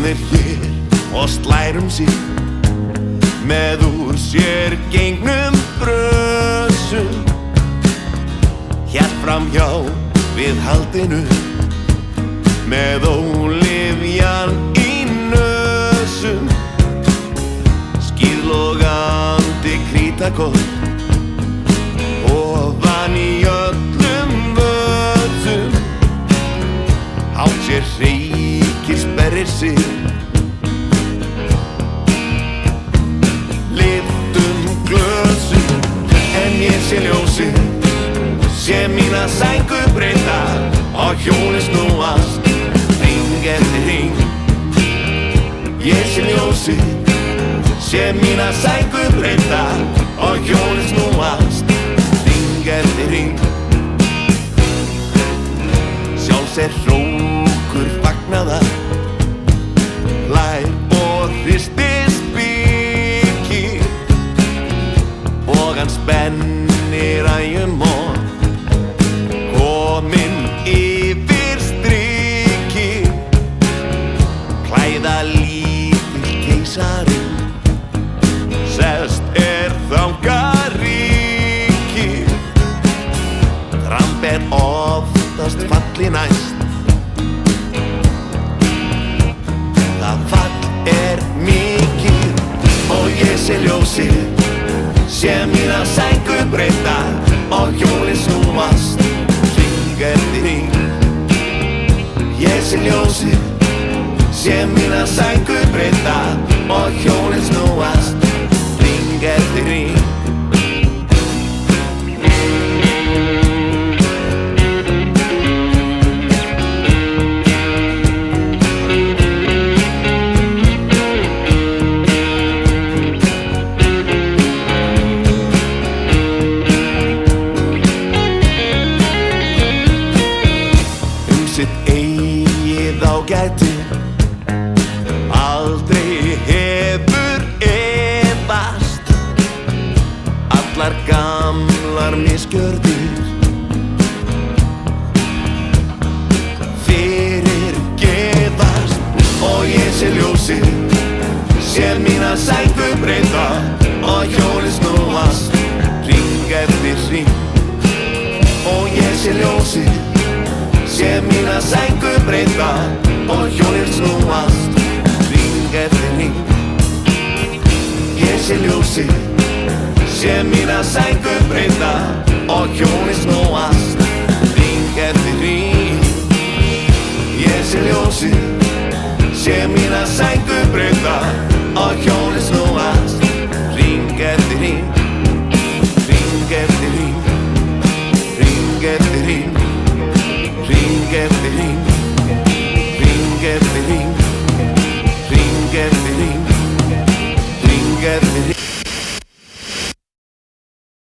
er hér og slær sig með úr sér gengnum brösum. Hélt framhjá við haldinu með ólifjan í nösum. Skíðlogandi krítakort ofan í öllum vöðum. Hátt sér hreykir sperrir sig. Lyftum glösum en ég sé ljósið, sé mína sængu breyta og hjólið snúast hring eftir hring. Ég sé ljósið, sé mína sængu breyta og hjólið snúast hring eftir hring. Sjálfs hrókur fagnaðar, hlær og hristist biki, og hann spennir ægjum og kominn yfir striki. Klæða lítill keisari, sest þangað ríki. Dramb oftast falli næst, það fall mikið, og ég sé ljósið, sé mína sængu breyta og hjólið snúast hring eftir hring. Ég sé ljósið, sé mína sængu breyta og hjólið snúast hring eftir hring. Sitt eigið ágæti aldrei hefur efast. Allar gamlar misgjörðir fyrirgefast, og ég sé ljósið, sé mína sængu breyta og hjólið snúast hring eftir hring. Og ég sé ljósið, sé mína sængu breyta og hjólið snúast hring eftir hring. Ég sé ljósið, sé mína sængu breyta og hjólið snúast hring eftir hring. Ég sé ljósið, sé mína sængu breyta og hjólið snúast hring eftir hring. Hring eftir hring, hring eftir hring, hring eftir hring.